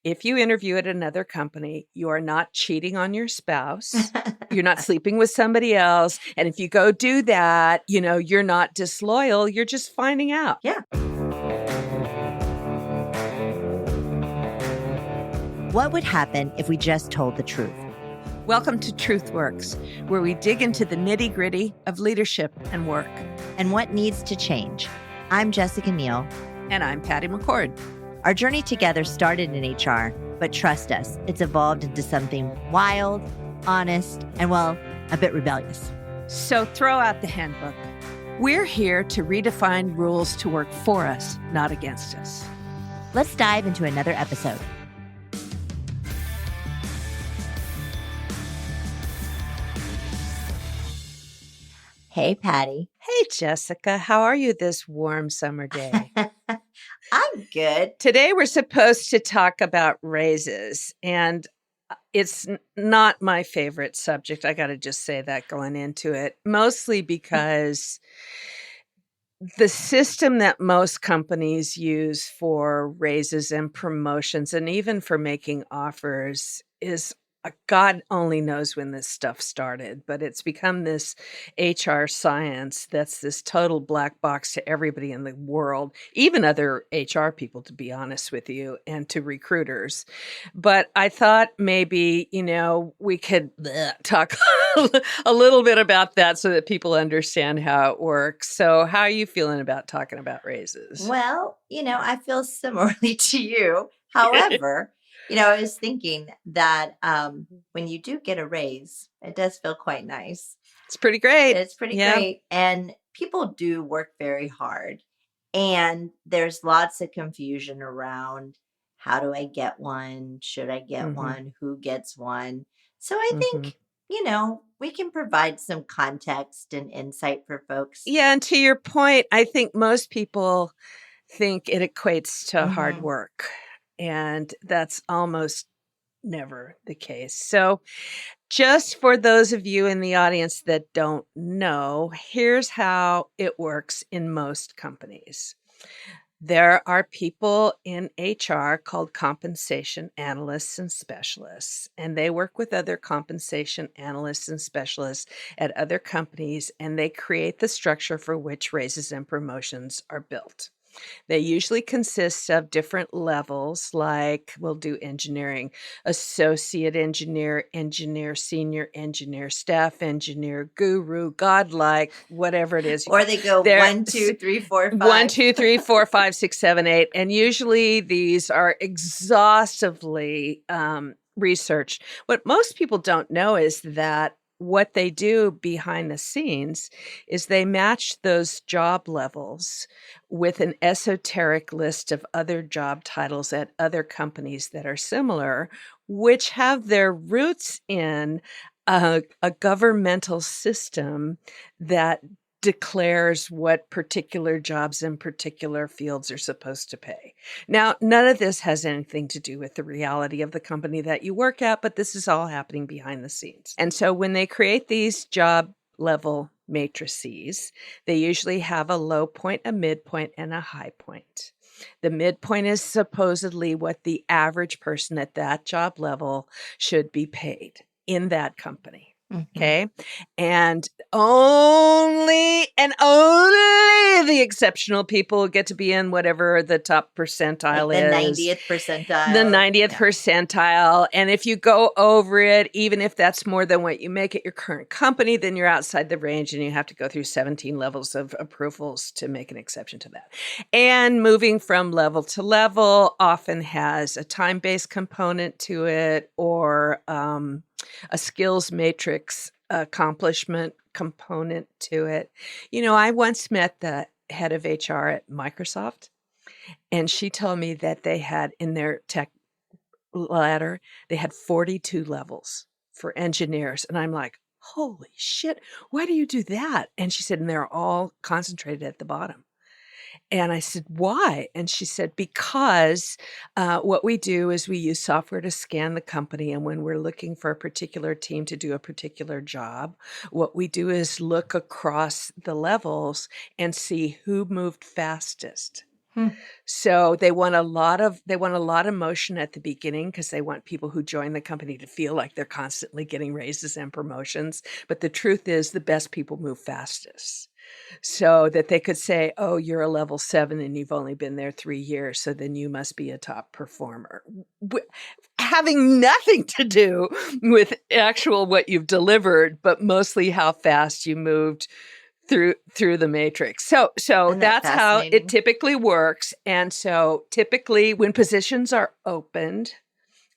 If you interview at another company, you are not cheating on your spouse. You're not sleeping with somebody else. And if you go do that, you're not disloyal. You're just finding out. Yeah. What would happen if we just told the truth? Welcome to TruthWorks, where we dig into the nitty-gritty of leadership and work. And what needs to change. I'm Jessica Neal. And I'm Patty McCord. Our journey together started in HR, but trust us, it's evolved into something wild, honest, and well, a bit rebellious. So throw out the handbook. We're here to redefine rules to work for us, not against us. Let's dive into another episode. Hey, Patty. Hey, Jessica. How are you this warm summer day? I'm good. Today, we're supposed to talk about raises, and it's not my favorite subject. I got to just say that going into it, mostly because the system that most companies use for raises and promotions, and even for making offers, is God only knows when this stuff started, but it's become this HR science that's this total black box to everybody in the world, even other HR people, to be honest with you, and to recruiters. But I thought maybe, we could talk a little bit about that so that people understand how it works. So how are you feeling about talking about raises? Well, I feel similarly to you. However, I was thinking that when you do get a raise, it does feel quite nice. It's pretty great. It's pretty great. And people do work very hard. And there's lots of confusion around, how do I get one? Should I get one? Who gets one? So I think, we can provide some context and insight for folks. Yeah. And to your point, I think most people think it equates to hard work. And that's almost never the case. So just for those of you in the audience that don't know, here's how it works in most companies. There are people in HR called compensation analysts and specialists, and they work with other compensation analysts and specialists at other companies, and they create the structure for which raises and promotions are built. They usually consist of different levels, like we'll do engineering, associate engineer, engineer, senior engineer, staff engineer, guru, godlike, whatever it is. Or they go 1, 2, 3, 4, 5. 1, 2, 3, 4, 5, 6, 7, 8. And usually these are exhaustively researched. What most people don't know is that what they do behind the scenes is they match those job levels with an esoteric list of other job titles at other companies that are similar, which have their roots in a governmental system that declares what particular jobs in particular fields are supposed to pay. Now, none of this has anything to do with the reality of the company that you work at, but this is all happening behind the scenes. And so when they create these job level matrices, they usually have a low point, a midpoint, and a high point. The midpoint is supposedly what the average person at that job level should be paid in that company. Okay. And only the exceptional people get to be in whatever the top percentile like the is. 90th percentile. The 90th percentile. And if you go over it, even if that's more than what you make at your current company, then you're outside the range and you have to go through 17 levels of approvals to make an exception to that. And moving from level to level often has a time-based component to it, or a skills matrix accomplishment component to it. I once met the head of HR at Microsoft, and she told me that they had in their tech ladder, they had 42 levels for engineers. And I'm like, holy shit, why do you do that? And she said, and they're all concentrated at the bottom. And I said, why? And she said, because what we do is we use software to scan the company. And when we're looking for a particular team to do a particular job, what we do is look across the levels and see who moved fastest. Hmm. So they want a lot of motion at the beginning because they want people who join the company to feel like they're constantly getting raises and promotions. But the truth is the best people move fastest. So that they could say, oh, you're a level 7 and you've only been there 3 years, so then you must be a top performer. Having nothing to do with actual what you've delivered, but mostly how fast you moved through the matrix. So Isn't that that's how it fascinating? typically works. And so typically when positions are opened,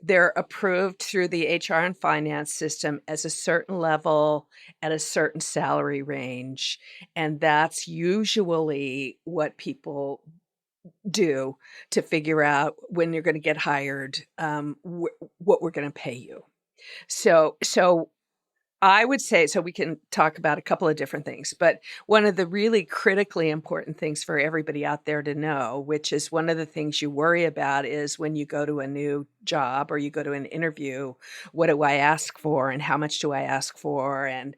they're approved through the HR and finance system as a certain level at a certain salary range. And that's usually what people do to figure out when you're going to get hired, what we're going to pay you. So I would say, so we can talk about a couple of different things, but one of the really critically important things for everybody out there to know, which is one of the things you worry about, is when you go to a new job or you go to an interview, what do I ask for and how much do I ask for? And,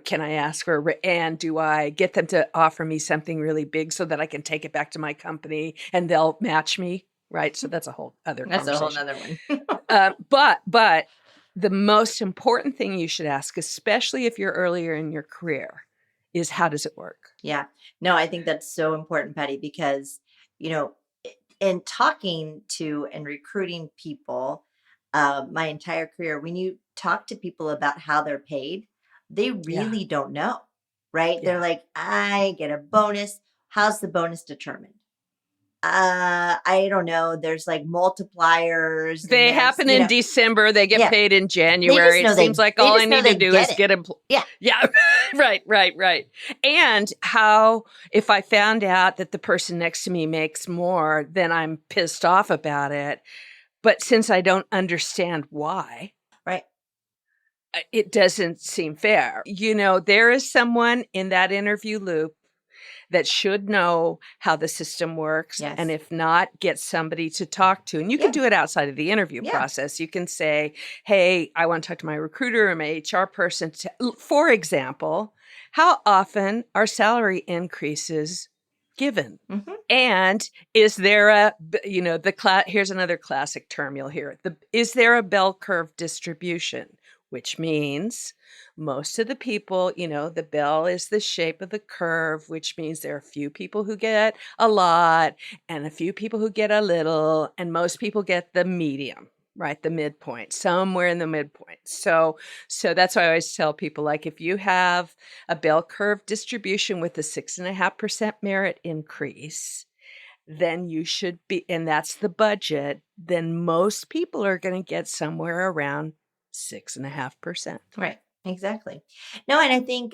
can I ask for, and do I get them to offer me something really big so that I can take it back to my company and they'll match me? Right. So that's a whole other That's a whole conversation. nother one. But the most important thing you should ask, especially if you're earlier in your career, is how does it work? Yeah. No, I think that's so important, Patty, because, in talking to and recruiting people, my entire career, when you talk to people about how they're paid, they Yeah. really don't know, right? They're Yeah. like, I get a bonus. How's the bonus determined? I don't know. There's like multipliers and They there's, happen in December. They get yeah, paid in they just January. It know seems like they all I just know need to they do get is it. get Yeah. Yeah. Right. And how, if I found out that the person next to me makes more, then I'm pissed off about it. But since I don't understand why, Right. it doesn't seem fair. There is someone in that interview loop that should know how the system works. And Yes. if not, get somebody to talk to. And you can Yeah. do it outside of the interview Yeah. process. You can say, hey, I want to talk to my recruiter or my HR person. For example, how often are salary increases given? Mm-hmm. And is there here's another classic term you'll hear. Is there a bell curve distribution? Which means most of the people, the bell is the shape of the curve, which means there are a few people who get a lot and a few people who get a little, and most people get the medium, right? The midpoint, somewhere in the midpoint. So that's why I always tell people, like, if you have a bell curve distribution with a 6.5% merit increase, then you should be, and that's the budget, then most people are going to get somewhere around 6.5%. Right. Exactly. No, and I think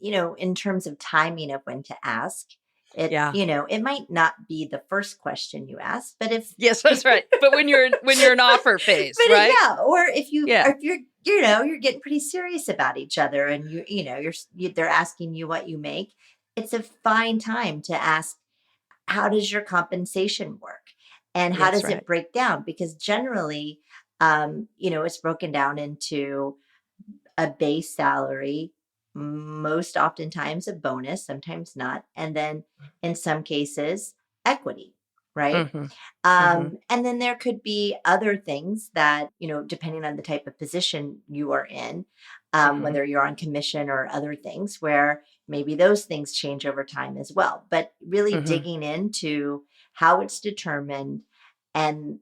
in terms of timing of when to ask, Yeah. it might not be the first question you ask, but if Yes, that's right. But when you're in offer phase, but right? yeah, or if Yeah. you're you're getting pretty serious about each other and they're asking you what you make, it's a fine time to ask, how does your compensation work and how That's does right. it break down? Because generally, it's broken down into a base salary, most oftentimes a bonus, sometimes not, and then in some cases, equity, right? Mm-hmm. Mm-hmm. And then there could be other things that, depending on the type of position you are in, Mm-hmm. whether you're on commission or other things, where maybe those things change over time as well. But really Mm-hmm. digging into how it's determined and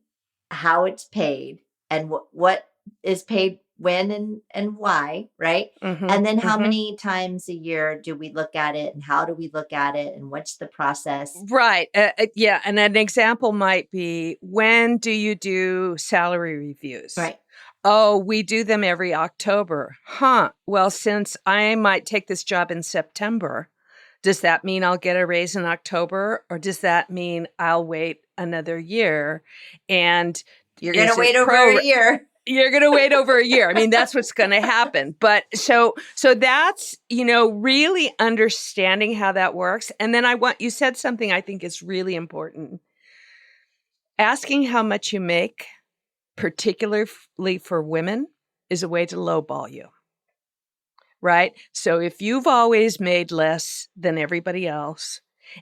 how it's paid and what is paid when and why, right? Mm-hmm. And then how Mm-hmm. many times a year do we look at it and how do we look at it and what's the process? Right. Yeah. And an example might be, when do you do salary reviews? Right. Oh, we do them every October. Huh. Well, since I might take this job in September, does that mean I'll get a raise in October, or does that mean I'll wait another year? And you're going to wait over a year. You're going to wait over a year. I mean, that's what's going to happen. But so that's, really understanding how that works. And then you said something I think is really important. Asking how much you make, particularly for women, is a way to lowball you. Right? So if you've always made less than everybody else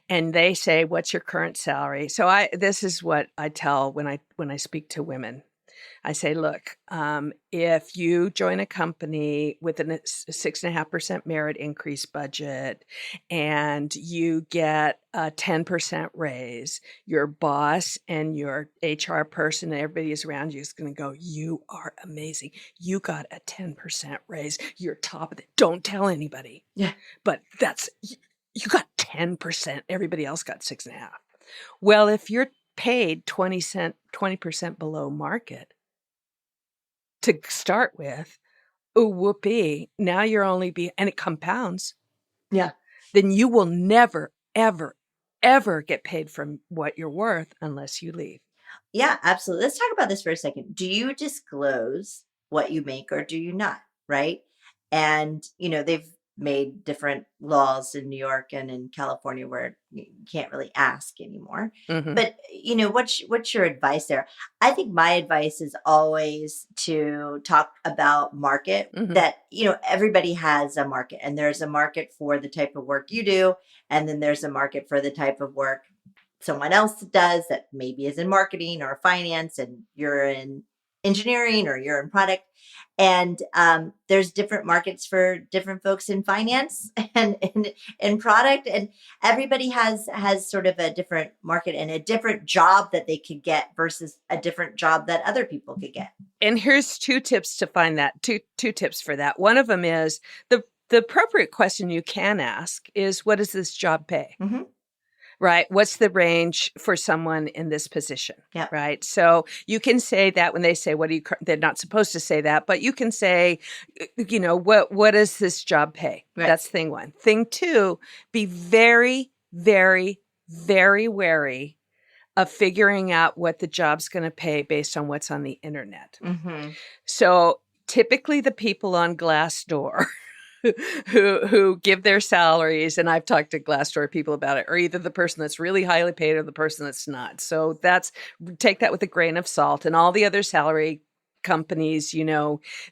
and they say, "What's your current salary?" So this is what I tell when I speak to women. I say, look, if you join a company with a 6.5% merit increase budget and you get a 10% raise, your boss and your HR person and everybody is around you is going to go, "You are amazing. You got a 10% raise. You're top of it. Don't tell anybody." Yeah. But you got 10%. Everybody else got 6.5. Well, if you're paid 20% below market to start with, oh, whoopee, now you're only and it compounds, Yeah. then you will never, ever, ever get paid from what you're worth unless you leave. Yeah, absolutely. Let's talk about this for a second. Do you disclose what you make or do you not? Right. And, they've made different laws in New York and in California where you can't really ask anymore. Mhm. But, what's your advice there? I think my advice is always to talk about market Mhm. that, everybody has a market and there's a market for the type of work you do. And then there's a market for the type of work someone else does that maybe is in marketing or finance and you're in engineering or you're in product, and there's different markets for different folks in finance and in product, and everybody has sort of a different market and a different job that they could get versus a different job that other people could get. And here's two tips to find that. Two tips for that. One of them is the appropriate question you can ask is, what does this job pay? Mm-hmm. Right? What's the range for someone in this position? Yeah. Right. So you can say that when they say, they're not supposed to say that, but you can say, what does this job pay? Right. That's thing one. Thing two, be very, very, very wary of figuring out what the job's going to pay based on what's on the internet. Mm-hmm. So typically the people on Glassdoor who give their salaries, and I've talked to Glassdoor people about it, are either the person that's really highly paid or the person that's not. So take that with a grain of salt. And all the other salary companies,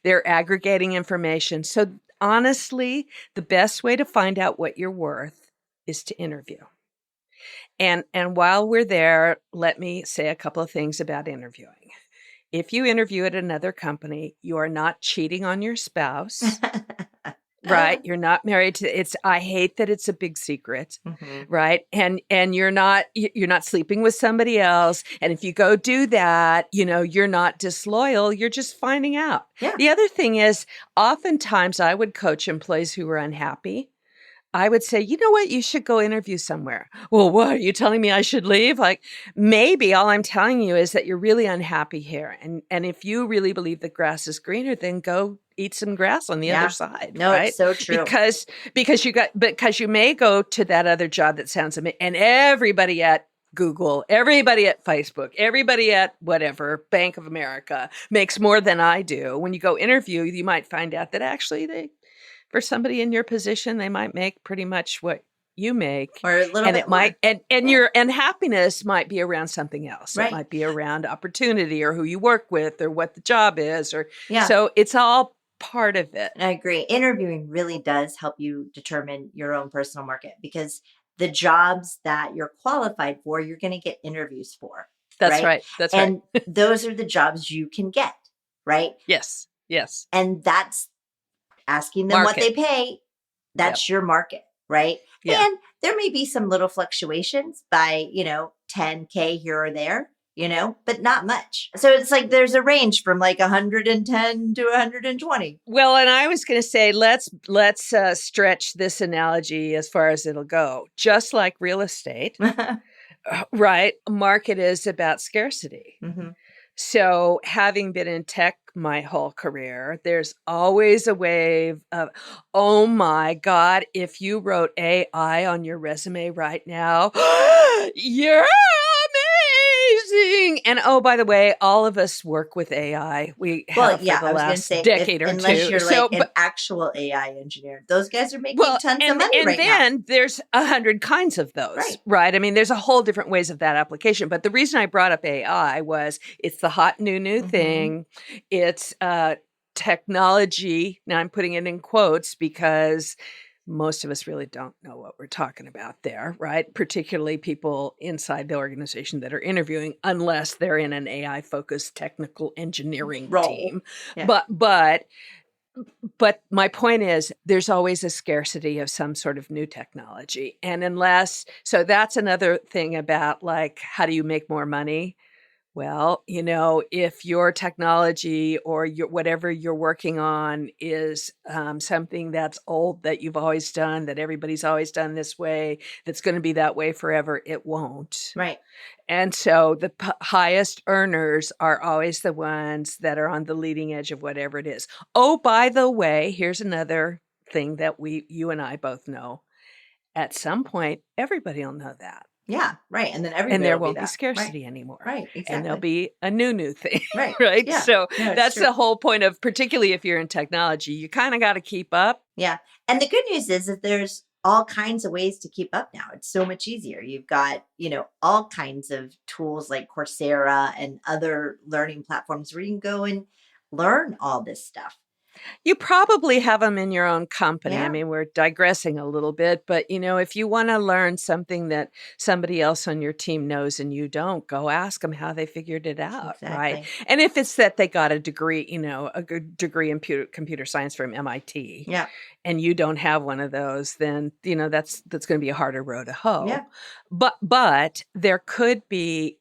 they're aggregating information. So honestly, the best way to find out what you're worth is to interview. And while we're there, let me say a couple of things about interviewing. If you interview at another company, you are not cheating on your spouse. Right. You're not married to I hate that it's a big secret. Mm-hmm. Right. And you're not sleeping with somebody else. And if you go do that, you're not disloyal. You're just finding out. Yeah. The other thing is, oftentimes I would coach employees who were unhappy. I would say, you know what? You should go interview somewhere. Well, what are you telling me I should leave? Like, maybe all I'm telling you is that you're really unhappy here. And if you really believe the grass is greener, then go eat some grass on the other side. No, right? It's so true. Because you may go to that other job that sounds amazing, and everybody at Google, everybody at Facebook, everybody at whatever, Bank of America makes more than I do. When you go interview, you might find out that actually for somebody in your position, they might make pretty much what you make, or a little and bit it might, more. and happiness might be around something else. Right. It might be around opportunity or who you work with or what the job is, Yeah. So it's all part of it. I agree. Interviewing really does help you determine your own personal market, because the jobs that you're qualified for, you're going to get interviews for. That's right. And those are the jobs you can get. Right. Yes. And that's asking them what they pay. That's your market. Right. Yeah. And there may be some little fluctuations by, $10K here or there, but not much. So it's like there's a range from like 110 to 120. Well, and I was going to say, let's stretch this analogy as far as it'll go. Just like real estate, right? Market is about scarcity. Mm-hmm. So having been in tech my whole career, there's always a wave of, oh my God, if you wrote AI on your resume right now, you're amazing. And oh, by the way, all of us work with AI. We have for the last decade or unless two. You're like an actual AI engineer. Those guys are making tons of money and right now. And then there's 100 kinds of those, right? I mean, there's a whole different ways of that application. But the reason I brought up AI was it's the hot new thing. It's technology. Now I'm putting it in quotes because most of us really don't know what we're talking about there, right? Particularly people inside the organization that are interviewing, unless they're in an AI focused technical engineering Role. team. Yeah. But my point is there's always a scarcity of some sort of new technology. And so that's another thing about like, how do you make more money? Well, if your technology or whatever you're working on is something that's old, that you've always done, that everybody's always done this way, that's going to be that way forever, it won't. Right. And so the highest earners are always the ones that are on the leading edge of whatever it is. Oh, by the way, here's another thing that you and I both know. At some point, everybody will know that. Yeah, right. And then everybody And there will won't be that. scarcity anymore. Right, exactly. And there'll be a new thing. Right. Right. Yeah. So No, that's true. the whole point of, particularly if you're in technology, you kind of got to keep up. Yeah. And the good news is that there's all kinds of ways to keep up now. It's so much easier. You've got, all kinds of tools like Coursera and other learning platforms where you can go and learn all this stuff. You probably have them in your own company. Yeah. I mean, we're digressing a little bit, but if you want to learn something that somebody else on your team knows and you don't, go ask them how they figured it out, right? Exactly. And if it's that they got a degree, a good degree in computer science from MIT, Yeah. and you don't have one of those, then that's going to be a harder row to hoe. Yeah. But there could be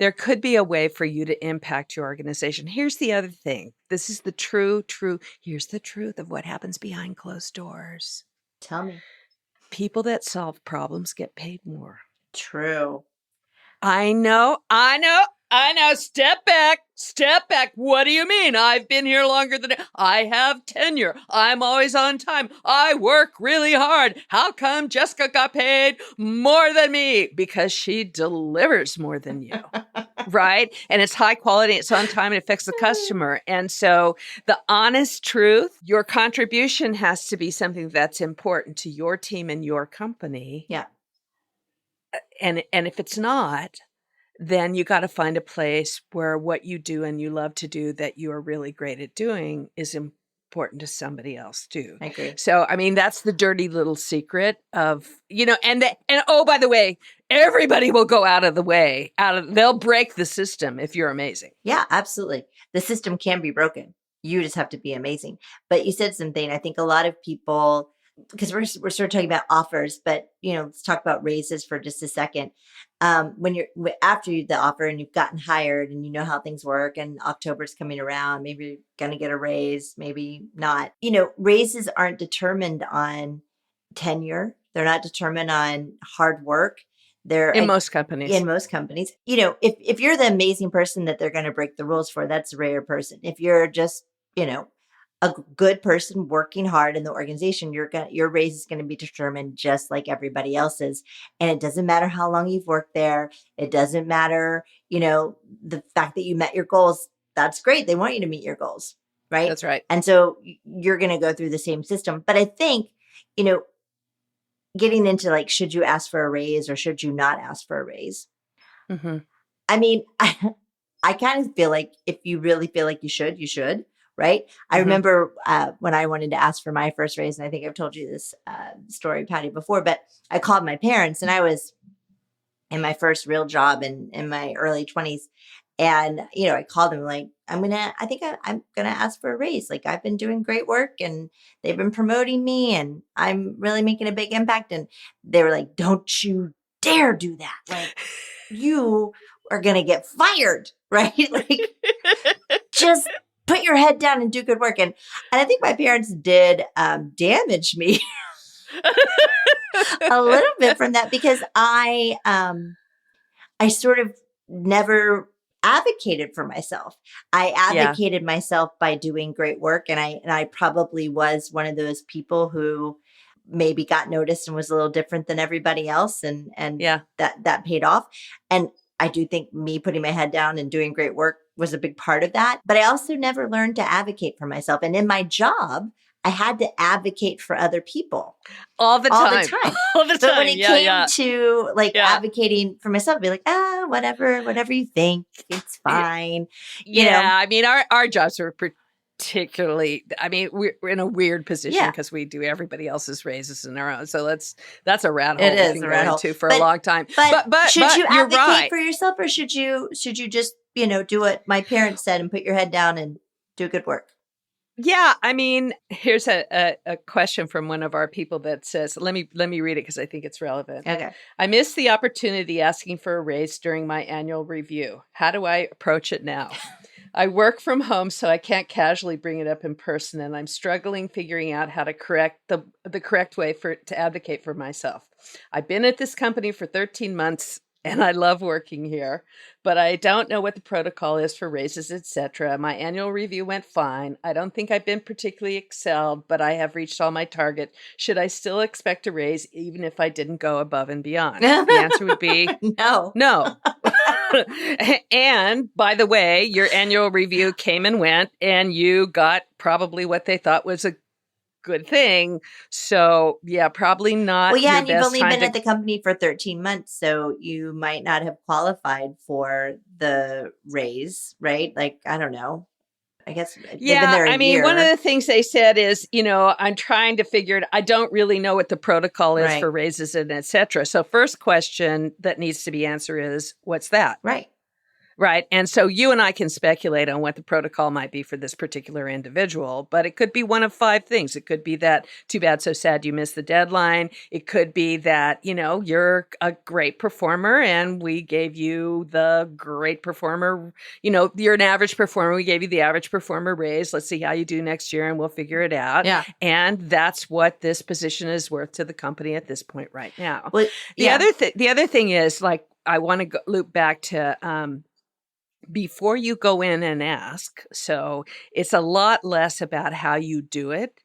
a way for you to impact your organization. Here's the other thing. This is the here's the truth of what happens behind closed doors. Tell me. People that solve problems get paid more. True. I know. Step back. What do you mean? I've been here longer than I have tenure. I'm always on time. I work really hard. How come Jessica got paid more than me? Because she delivers more than you, right? And it's high quality, it's on time, and it affects the customer. And so the honest truth, your contribution has to be something that's important to your team and your company. Yeah. And if it's not, then you got to find a place where what you do and you love to do that you are really great at doing is important to somebody else too. I agree. So, I mean, that's the dirty little secret of, and oh, by the way, everybody will go out of the way. They'll break the system if you're amazing. Yeah, absolutely. The system can be broken. You just have to be amazing. But you said something, I think a lot of people, because we're sort of talking about offers, but let's talk about raises for just a second. When you're after the offer and you've gotten hired and you know how things work, and October's coming around, maybe you're gonna get a raise, maybe not. Raises aren't determined on tenure. They're not determined on hard work. They're in most companies. If you're the amazing person that they're going to break the rules for, that's a rare person. If you're just a good person working hard in the organization, your raise is going to be determined just like everybody else's. And it doesn't matter how long you've worked there. It doesn't matter, the fact that you met your goals. That's great. They want you to meet your goals, right? That's right. And so you're going to go through the same system. But I think, getting into like, should you ask for a raise or should you not ask for a raise? Mm-hmm. I mean, I kind of feel like if you really feel like you should. Right. I remember when I wanted to ask for my first raise, and I think I've told you this story, Patty, before, but I called my parents, and I was in my first real job in my early 20s. And, I called them like, I'm going to ask for a raise. Like, I've been doing great work and they've been promoting me and I'm really making a big impact. And they were like, don't you dare do that. Like, you are going to get fired. Right. Like, just put your head down and do good work. And I think my parents did damage me a little bit from that, because I sort of never advocated for myself. I advocated myself by doing great work. And I probably was one of those people who maybe got noticed and was a little different than everybody else. And that paid off. And I do think me putting my head down and doing great work was a big part of that. But I also never learned to advocate for myself. And in my job, I had to advocate for other people all the time. All the time. But when it came to advocating for myself, I'd be like, whatever you think, it's fine. I mean, our jobs are particularly, I mean, we're in a weird position Yeah, because we do everybody else's raises in our own. So that's a rat it hole we is can a go rat hole. into for a But long time. but should you But you're advocate right. for yourself, or should you just, do what my parents said and put your head down and do good work? Yeah, I mean, here's a question from one of our people that says, let me read it because I think it's relevant. Okay. I missed the opportunity asking for a raise during my annual review. How do I approach it now? I work from home, so I can't casually bring it up in person, and I'm struggling figuring out how to correct the correct way to advocate for myself. I've been at this company for 13 months and I love working here, but I don't know what the protocol is for raises, etc. My annual review went fine. I don't think I've been particularly excelled, but I have reached all my target. Should I still expect a raise even if I didn't go above and beyond? The answer would be No. no. And by the way, your annual review came and went, and you got probably what they thought was a good thing. So yeah, probably not Well, yeah, your and you've best only time been to. at the company for 13 months, so you might not have qualified for the raise, right? Like, I don't know. I guess they've been Yeah, there a I mean, one of year. the things they said is, I'm trying to figure it. I don't really know what the protocol is for Right. raises and et cetera. So first question that needs to be answered is, what's that? Right. Right. And so you and I can speculate on what the protocol might be for this particular individual, but it could be one of five things. It could be that, too bad, so sad you missed the deadline. It could be that, you're a great performer and we gave you the great performer, you're an average performer. We gave you the average performer raise. Let's see how you do next year and we'll figure it out. Yeah. And that's what this position is worth to the company at this point right now. Well, The other thing is, like, I want to loop back to, before you go in and ask. So it's a lot less about how you do it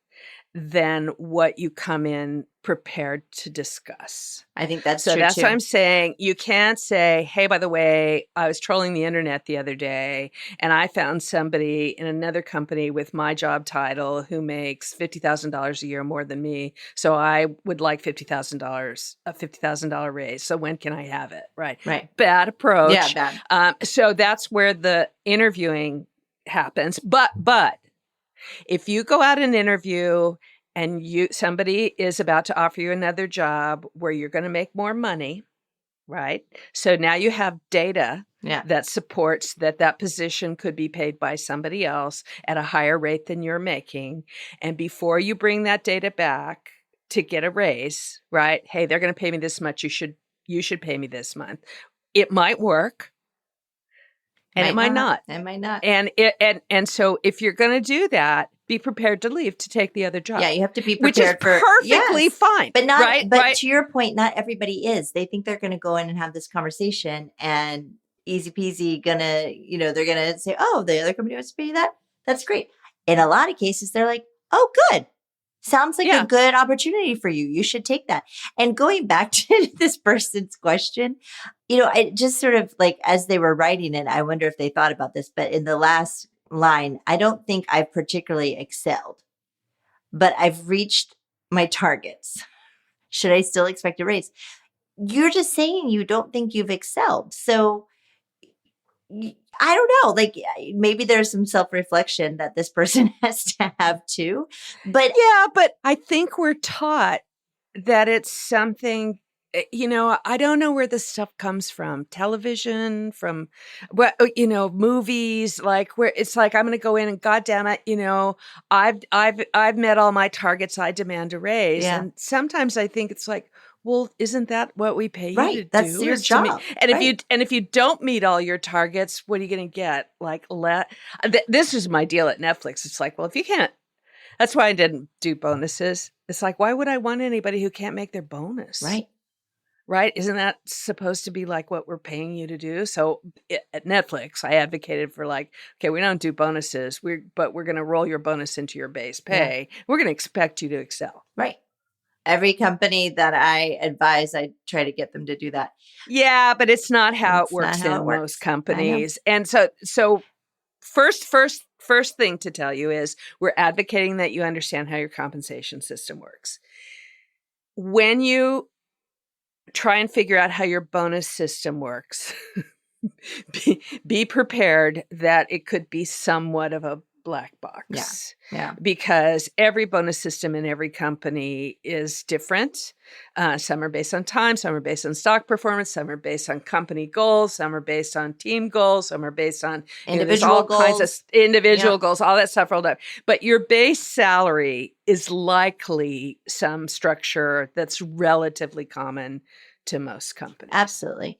than what you come in prepared to discuss. I think that's So true that's too. what I'm saying. You can't say, hey, by the way, I was trolling the internet the other day and I found somebody in another company with my job title who makes $50,000 a year more than me. So I would like $50,000, a $50,000 raise. So when can I have it? Right. Right. Bad approach. Yeah, bad. So that's where the interviewing happens. But if you go out and interview and somebody is about to offer you another job where you're going to make more money, right? So now you have data Yeah. that supports that position could be paid by somebody else at a higher rate than you're making. And before you bring that data back to get a raise, right? Hey, they're going to pay me this much. You should pay me this month. It might work. And it might not. It might not. And so if you're going to do that, be prepared to leave to take the other job. Yeah, you have to be which is prepared for perfectly yes. fine. But not right? but right? to your point, not everybody is. They think they're gonna go in and have this conversation and easy peasy they're gonna say, oh, the other company wants to pay you that. That's great. In a lot of cases, they're like, oh, good. Sounds like a good opportunity for you. You should take that. And going back to this person's question, I just sort of like, as they were writing it, I wonder if they thought about this, but in the last line, I don't think I've particularly excelled, but I've reached my targets. Should I still expect a raise? You're just saying you don't think you've excelled. So I don't know, like maybe there's some self-reflection that this person has to have too. But yeah, but I think we're taught that it's something, I don't know where this stuff comes from. Television, from movies, like where it's like, I'm going to go in and God damn it, I've met all my targets. I demand a raise. Yeah. And sometimes I think it's like, well, isn't that what we pay you right, to that's do? your is to job. and right. if you don't meet all your targets, what are you going to get? Like, this is my deal at Netflix. It's like, well, if you can't, that's why I didn't do bonuses. It's like, why would I want anybody who can't make their bonus? Right. Right? Isn't that supposed to be like what we're paying you to do? So at Netflix, I advocated for like, okay, we don't do bonuses, but we're going to roll your bonus into your base pay. Yeah. We're going to expect you to excel. Right. Every company that I advise, I try to get them to do that. Yeah, but it's not how it works in most companies. And so first thing to tell you is we're advocating that you understand how your compensation system works. When you try and figure out how your bonus system works, be prepared that it could be somewhat of a black Yeah. box Yeah. because every bonus system in every company is different. Some are based on time, some are based on stock performance, some are based on company goals, some are based on team goals, some are based on there's Individual all kinds of goals. individual Yep. goals, all that stuff rolled up. But your base salary is likely some structure that's relatively common to most companies. Absolutely.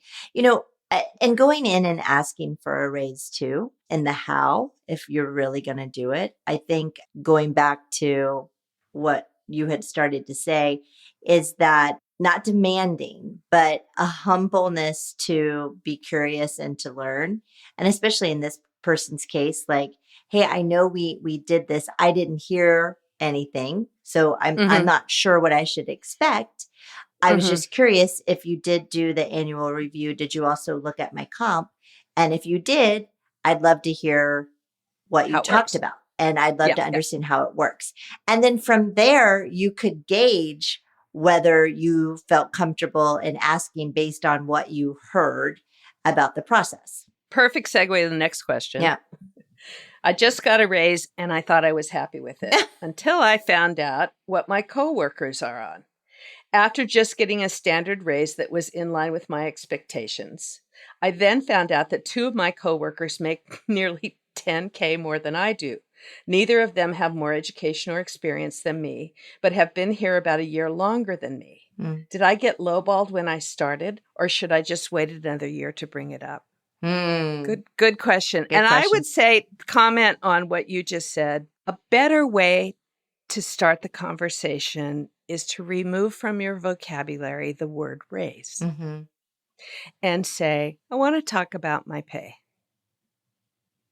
And going in and asking for a raise too, and the how, if you're really going to do it. I think going back to what you had started to say is that not demanding, but a humbleness to be curious and to learn. And especially in this person's case, like, hey, I know we did this. I didn't hear anything. So I'm Mhm. not sure what I should expect. I was Mhm. just curious if you did do the annual review, did you also look at my comp? And if you did, I'd love to hear what you How it talked works. about. And I'd love Yeah, to yeah. understand how it works. And then from there, you could gauge whether you felt comfortable in asking based on what you heard about the process. Perfect segue to the next question. Yeah. I just got a raise and I thought I was happy with it until I found out what my coworkers are on. After just getting a standard raise that was in line with my expectations, I then found out that two of my coworkers make nearly 10K more than I do. Neither of them have more education or experience than me, but have been here about a year longer than me. Mm. Did I get lowballed when I started, or should I just wait another year to bring it up? Mm. Good question. Good And I question. would say, comment on what you just said. A better way to start the conversation is to remove from your vocabulary the word raise Mm-hmm. and say, I want to talk about my pay.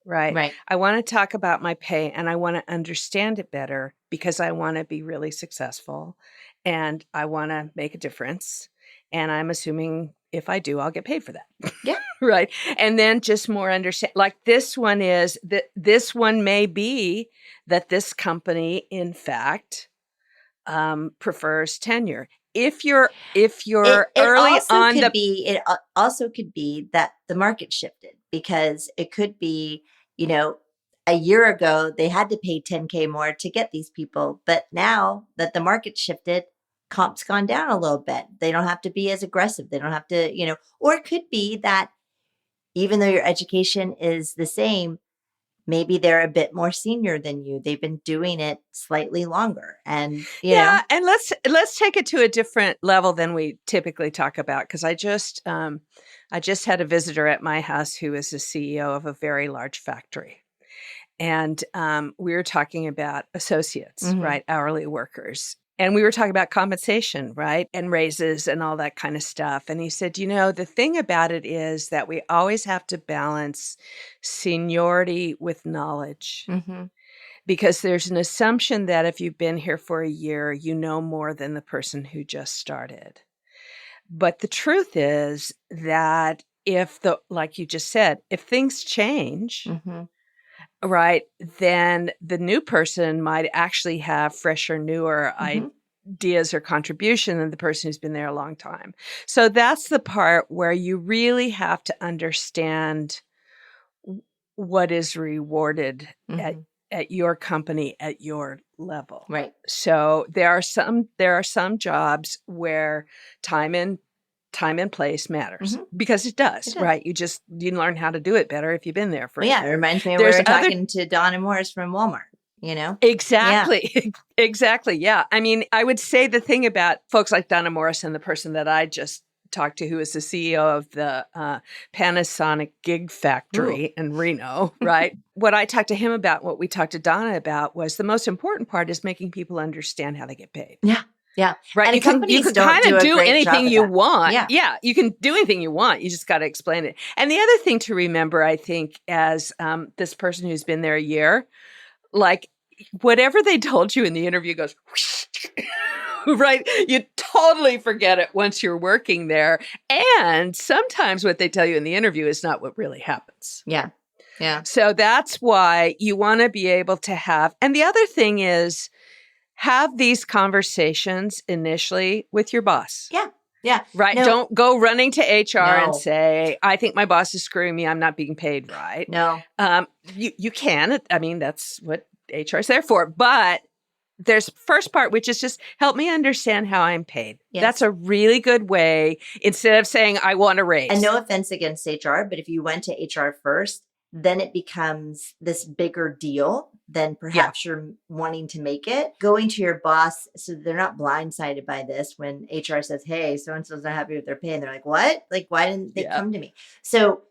Right. Right. I want to talk about my pay and I want to understand it better because I want to be really successful and I want to make a difference. And I'm assuming if I do, I'll get paid for that. Yeah. Right. And then just more understand, like this one is that this one may be that this company, in fact, prefers tenure. If you're It early also on could the be also could be that the market shifted because it could be, a year ago they had to pay 10K more to get these people, but now that the market shifted, comp's gone down a little bit. They don't have to be as aggressive. They don't have to, or it could be that even though your education is the same, maybe they're a bit more senior than you. They've been doing it slightly longer. And, Yeah, and let's take it to a different level than we typically talk about because I just had a visitor at my house who is the CEO of a very large factory. And we were talking about associates, Mhm. right? Hourly workers. And we were talking about compensation, right? And raises and all that kind of stuff. And he said, the thing about it is that we always have to balance seniority with knowledge. Mm-hmm. Because there's an assumption that if you've been here for a year, you know more than the person who just started. But the truth is that like you just said, if things change, Mm-hmm. right, then the new person might actually have fresher, newer Mm-hmm. ideas or contribution than the person who's been there a long time. So that's the part where you really have to understand what is rewarded Mm-hmm. at your company at your level. Right. So there are some jobs where time and place matters Mhm. because it does, It does. right? You learn how to do it better if you've been there for Well, a yeah, it year. reminds me of There's we were other talking to Donna Morris from Walmart, Yeah. Exactly. Exactly. Yeah. I mean, I would say the thing about folks like Donna Morrison, the person that I just talked to, who is the CEO of the Panasonic Gig Factory in Reno, right? What I talked to him about, what we talked to Donna about, was the most important part is making people understand how they get paid. Yeah. Yeah. Right. And You can companies don't kind do of a do great job anything of you that. want. Yeah. Yeah. You can do anything you want. You just got to explain it. And the other thing to remember, I think, as this person who's been there a year, like whatever they told you in the interview goes, right? You totally forget it once you're working there. And sometimes what they tell you in the interview is not what really happens. Yeah. Yeah. So that's why you want to be able to have. And the other thing is have these conversations initially with your boss. Yeah. Yeah. Right. No, Don't go running to HR and no, say, I think my boss is screwing me. I'm not being paid right. no. You can. I mean, that's what HR is there for. But there's first part, which is just help me understand how I'm paid. That's Yes. a really good way instead of saying I want a raise. And no offense against HR, but if you went to HR first, then it becomes this bigger deal than perhaps you're wanting to make it. Going to your boss, so they're not blindsided by this when HR says, hey, so and so's not happy with their pay. And they're like, what? Like, why didn't they come to me? So,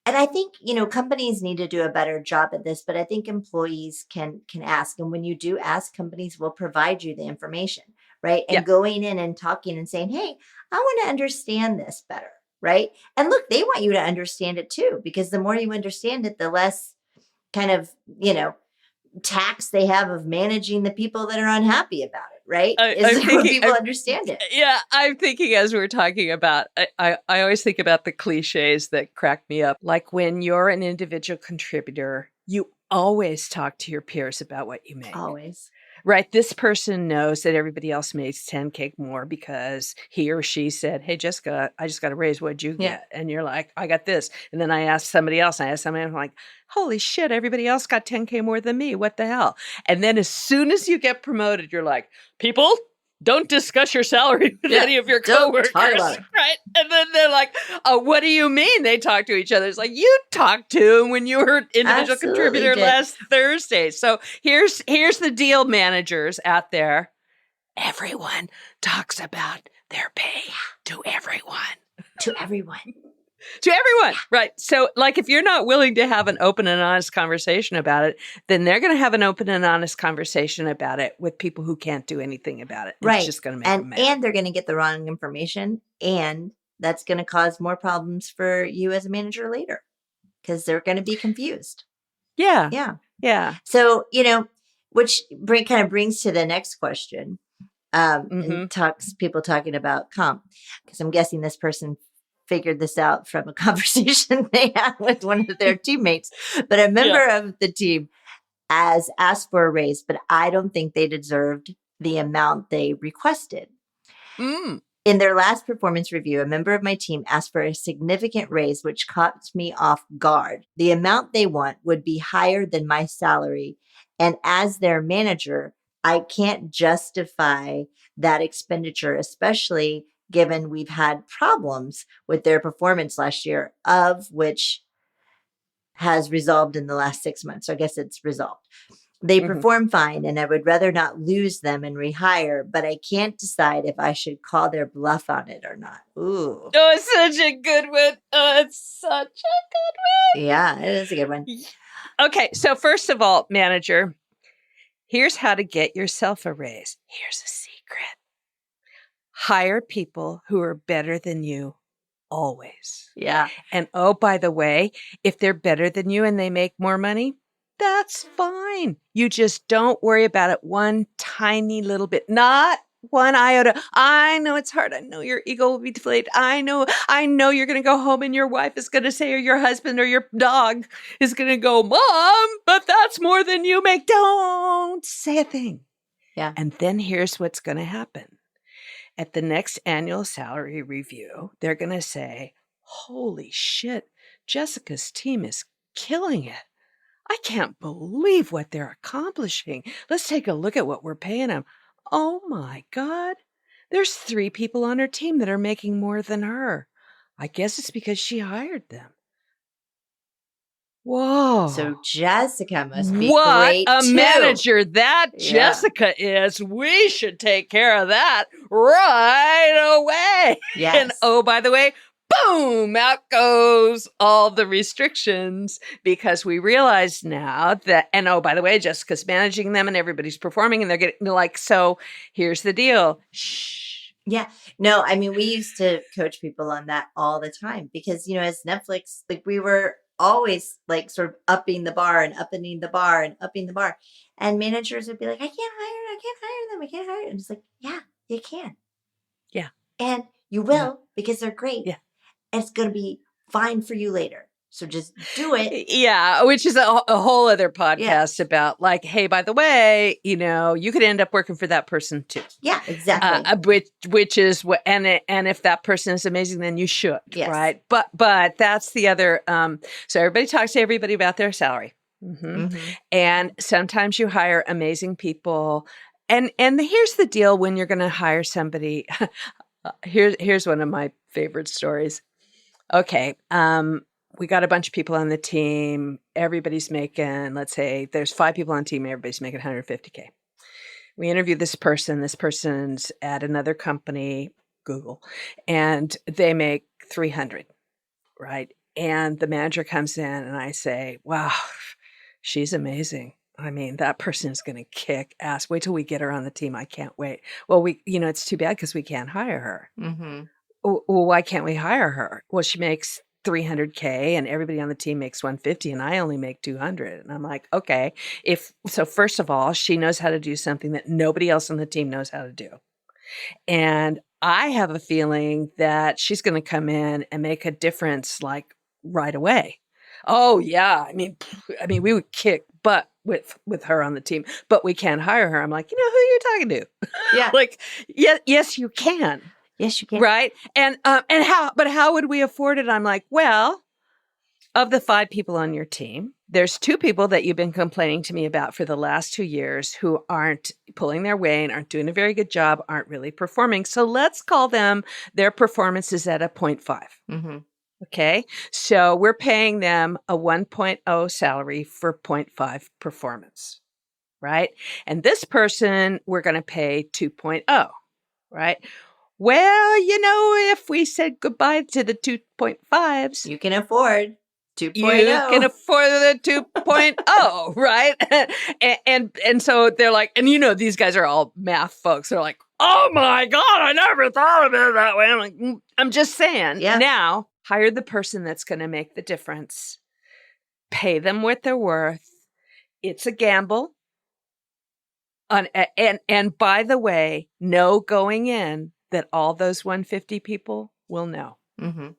and I think, companies need to do a better job at this, but I think employees can ask. And when you do ask, companies will provide you the information, right? And going in and talking and saying, hey, I want to understand this better, right? And look, they want you to understand it too, because the more you understand it, the less kind of, tax they have of managing the people that are unhappy about it, right? When people understand it. Yeah, I'm thinking as we're talking about, I always think about the cliches that crack me up. Like when you're an individual contributor, you always talk to your peers about what you make. Always. Right. This person knows that everybody else makes 10K more because he or she said, hey, Jessica, I just got a raise. What'd you get? And you're like, I got this. And then I asked somebody else. I'm like, holy shit, everybody else got 10K more than me. What the hell? And then as soon as you get promoted, you're like, people, don't discuss your salary with any of your coworkers. Talk about it. Right. And then they're like, oh, what do you mean? They talk to each other. It's like, you talked to him when you were individual contributor last Thursday. So here's the deal, managers out there. Everyone talks about their pay to everyone. To everyone. To everyone. Right. So like if you're not willing to have an open and honest conversation about it, then they're going to have an open and honest conversation about it with people who can't do anything about it. Right. It's just going to make them mad. And they're going to get the wrong information. And that's going to cause more problems for you as a manager later because they're going to be confused. Yeah. Yeah. Yeah. So, which kind of brings to the next question. And people talking about comp, because I'm guessing this person figured this out from a conversation they had with one of their teammates. But a member of the team has asked for a raise, but I don't think they deserved the amount they requested. In their last performance review, a member of my team asked for a significant raise, which caught me off guard. The amount they want would be higher than my salary. And as their manager, I can't justify that expenditure, especially given we've had problems with their performance last year, of which has resolved in the last 6 months. So I guess it's resolved. They perform fine, and I would rather not lose them and rehire, but I can't decide if I should call their bluff on it or not. Ooh. Oh, it's such a good one. Oh, it's such a good one. Yeah, it is a good one. Okay, so first of all, manager, here's how to get yourself a raise. Here's a secret. Hire people who are better than you always. Yeah. And oh, by the way, if they're better than you and they make more money, that's fine. You just don't worry about it one tiny little bit, not one iota. I know it's hard. I know your ego will be deflated. I know you're going to go home and your wife is going to say, or your husband or your dog is going to go, Mom, but that's more than you make. Don't say a thing. Yeah. And then here's what's going to happen. At the next annual salary review, they're going to say, holy shit, Jessica's team is killing it. I can't believe what they're accomplishing. Let's take a look at what we're paying them. Oh my God. There's 3 people on her team that are making more than her. I guess it's because she hired them. Whoa. So Jessica must be what great a too. manager that Jessica is. We should take care of that right away. Yes. And oh, by the way, boom, out goes all the restrictions because we realize now that, and oh, by the way, Jessica's managing them and everybody's performing and they're getting like, so here's the deal. Shh. Yeah. No, I mean, we used to coach people on that all the time because, as Netflix, like we were always like sort of upping the bar and upping the bar and upping the bar. And managers would be like, I can't hire them. I can't hire them. And it's like, yeah, you can. Yeah. And you will because they're great. Yeah. And it's going to be fine for you later. So just do it. Yeah, which is a whole other Yeah. podcast about like, hey, by the way, you could end up working for that person too. Yeah, exactly. Which is what, and if that person is amazing, then you should, Yes. right? But that's the other. So everybody talks to everybody about their salary, and sometimes you hire amazing people, and here's the deal: when you're going to hire somebody, here's one of my favorite stories. Okay, we got a bunch of people on the team. Everybody's making, let's say there's 5 people on the team. Everybody's making $150K. We interview this person. This person's at another company, Google, and they make 300, right? And the manager comes in and I say, wow, she's amazing. I mean, that person is going to kick ass. Wait till we get her on the team. I can't wait. Well, it's too bad because we can't hire her. Well, why can't we hire her? Well, she makes 300K and everybody on the team makes 150 and I only make 200. And I'm like, okay, first of all, she knows how to do something that nobody else on the team knows how to do. And I have a feeling that she's going to come in and make a difference like right away. Oh yeah. I mean, we would kick butt with her on the team, but we can't hire her. I'm like, who are you talking to? Yeah. Like, yes, you can. Yes, you can. Right. And how would we afford it? I'm like, well, of the 5 people on your team, there's 2 people that you've been complaining to me about for the last 2 years who aren't pulling their weight, aren't doing a very good job, aren't really performing. So let's call them, their performance is at a 0.5. Okay. So we're paying them a 1.0 salary for 0.5 performance. Right. And this person, we're going to pay 2.0. Right. Well, if we said goodbye to the 2.5s, you can afford 2.0. You can afford the 2.0, right? and so they're like, and these guys are all math folks. They're like, oh my God, I never thought of it that way. I'm like, I'm just saying. Yeah. Now, hire the person that's going to make the difference. Pay them what they're worth. It's a gamble. And by the way, know going in that all those 150 people will know.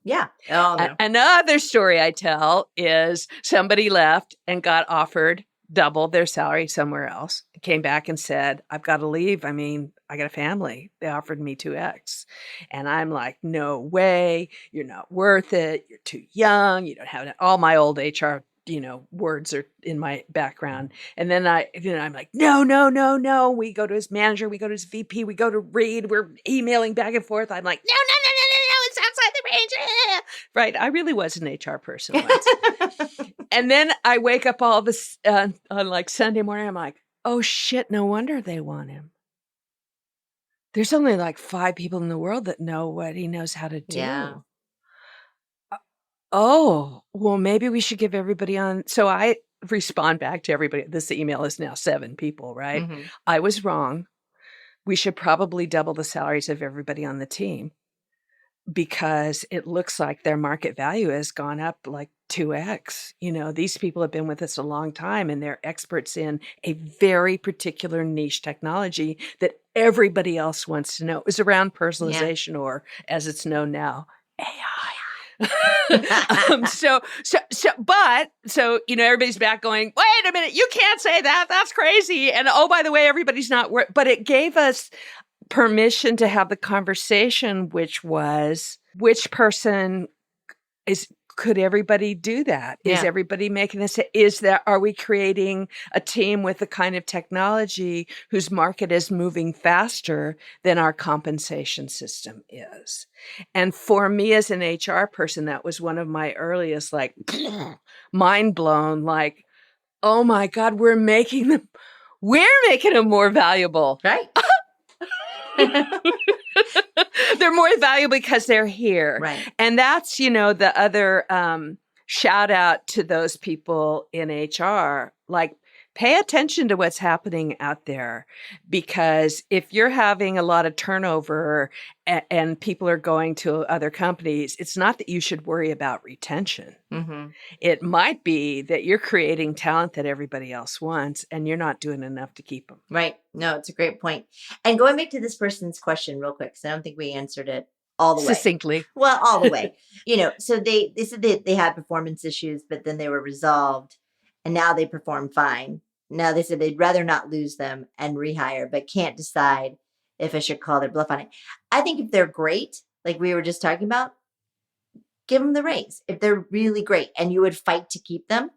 Yeah. Oh, no. Another story I tell is somebody left and got offered double their salary somewhere else. Came back and said, I've got to leave. I mean, I got a family. They offered me 2x. And I'm like, no way. You're not worth it. You're too young. You don't have it. All my old HR words are in my background. And then I'm like, no. We go to his manager. We go to his VP. We go to Reed. We're emailing back and forth. I'm like, no. It's outside the range. Right. I really was an HR person once. And then I wake up all this on like Sunday morning. I'm like, oh shit. No wonder they want him. There's only like 5 people in the world that know what he knows how to do. Yeah. Oh, well, maybe we should give everybody on. So I respond back to everybody. This email is now 7 people, right? I was wrong. We should probably double the salaries of everybody on the team because it looks like their market value has gone up like 2x. These people have been with us a long time and they're experts in a very particular niche technology that everybody else wants to know. Is around personalization or as it's known now, AI. So everybody's back going, wait a minute, you can't say that. That's crazy. And oh, by the way, everybody's not but it gave us permission to have the conversation, which was which person could everybody do that? Yeah. Is everybody making this? Are we creating a team with the kind of technology whose market is moving faster than our compensation system is? And for me as an HR person, that was one of my earliest, like, mind blown, like, oh my God, we're making them more valuable. Right. They're more valuable because they're here. Right. And that's, the other shout out to those people in HR, like pay attention to what's happening out there, because if you're having a lot of turnover and people are going to other companies, it's not that you should worry about retention. It might be that you're creating talent that everybody else wants and you're not doing enough to keep them. Right. No, it's a great point. And going back to this person's question real quick, because I don't think we answered it all the way. Succinctly. Well, all the way. So they said they had performance issues, but then they were resolved and now they perform fine. Now they said they'd rather not lose them and rehire, but can't decide if I should call their bluff on it. I think if they're great, like we were just talking about, give them the raise. If they're really great and you would fight to keep them,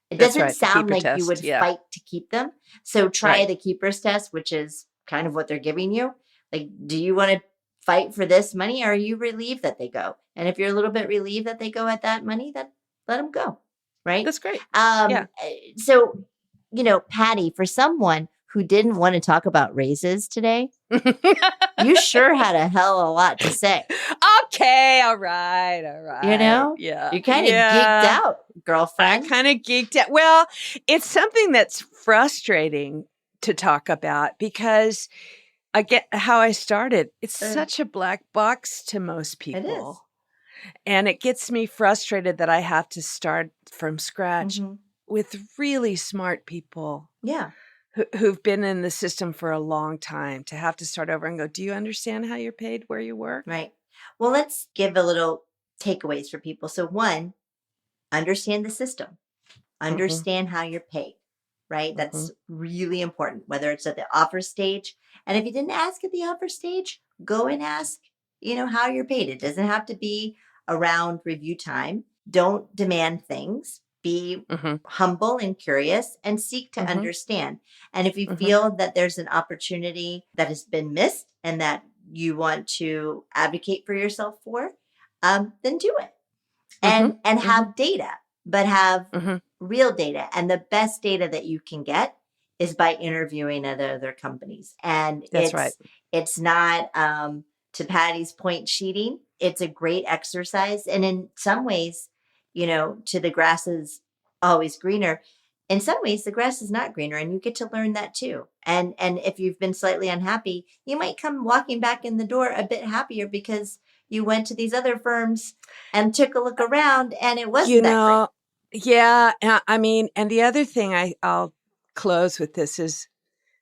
it That's doesn't right, the sound keeper like you test, would yeah. fight to keep them. So try Right. the keepers test, which is kind of what they're giving you. Like, do you want to fight for this money? Or are you relieved that they go? And if you're a little bit relieved that they go at that money, then let them go. Right. That's great. So, Patty, for someone who didn't want to talk about raises today, you sure had a hell of a lot to say. Okay, all right. Yeah. You're kind of geeked out, girlfriend. I kind of geeked out. Well, it's something that's frustrating to talk about because I get how I started. It's such a black box to most people. It is. And it gets me frustrated that I have to start from scratch Mm-hmm. with really smart people. Yeah. Who've been in the system for a long time to have to start over and go, do you understand how you're paid where you work? Right. Well, let's give a little takeaways for people. So one, understand the system, understand how you're paid, right? That's really important, whether it's at the offer stage. And if you didn't ask at the offer stage, go and ask, how you're paid. It doesn't have to be around review time. Don't demand things. Be humble and curious and seek to understand. And if you feel that there's an opportunity that has been missed and that you want to advocate for yourself for, then do it. And have data, but have real data. And the best data that you can get is by interviewing at other companies. And That's right. It's not, to Patty's point, cheating. It's a great exercise. And in some ways, to the grass is always greener. In some ways, the grass is not greener, and you get to learn that too. And if you've been slightly unhappy, you might come walking back in the door a bit happier because you went to these other firms and took a look around, and it wasn't that great. Yeah. I mean, and the other thing I'll close with this is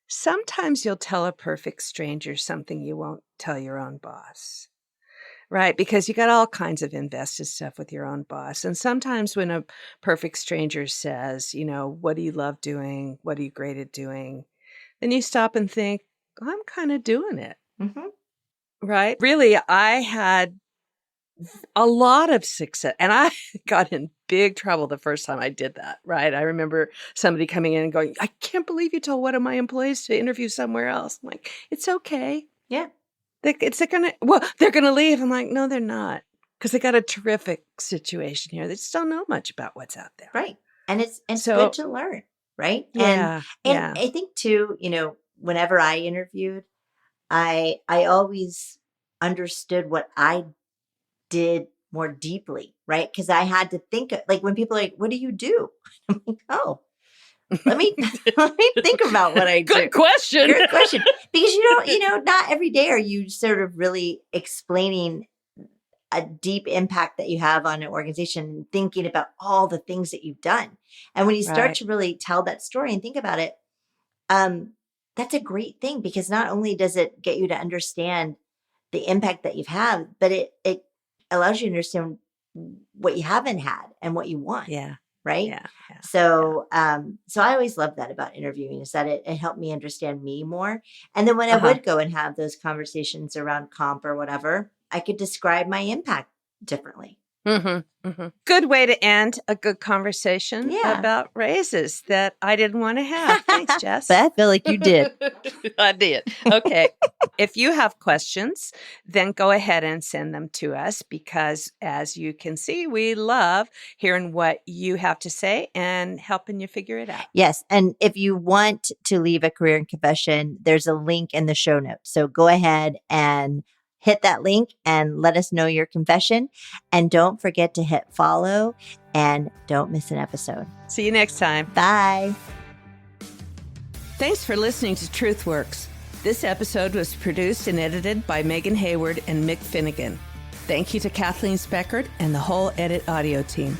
sometimes you'll tell a perfect stranger something you won't tell your own boss. Right, because you got all kinds of invested stuff with your own boss. And sometimes when a perfect stranger says, what do you love doing? What are you great at doing? Then you stop and think, I'm kind of doing it. Right? Really, I had a lot of success. And I got in big trouble the first time I did that. Right? I remember somebody coming in and going, I can't believe you told one of my employees to interview somewhere else. I'm like, it's okay. Yeah. They're going to leave. I'm like, no, they're not. Because they got a terrific situation here. They just don't know much about what's out there. Right. And it's good to learn. Right. Yeah. And I think too, whenever I interviewed, I always understood what I did more deeply. Right. Because I had to think, like when people are like, what do you do? I'm like, oh, let me think about what I do. Good question. Good question. Because not every day are you sort of really explaining a deep impact that you have on an organization and thinking about all the things that you've done. And when you start to really tell that story and think about it, that's a great thing because not only does it get you to understand the impact that you've had, but it allows you to understand what you haven't had and what you want. Yeah. Right. Yeah. So I always loved that about interviewing is that it helped me understand me more. And then when I would go and have those conversations around comp or whatever, I could describe my impact differently. Good way to end a good conversation about raises that I didn't want to have. Thanks, Jess. But I feel like you did. I did. Okay. If you have questions, then go ahead and send them to us because as you can see, we love hearing what you have to say and helping you figure it out. Yes. And if you want to leave a career in confession, there's a link in the show notes. So go ahead and hit that link and let us know your confession. And don't forget to hit follow and don't miss an episode. See you next time. Bye. Thanks for listening to TruthWorks. This episode was produced and edited by Megan Hayward and Mick Finnegan. Thank you to Kathleen Speckert and the whole Edit Audio team.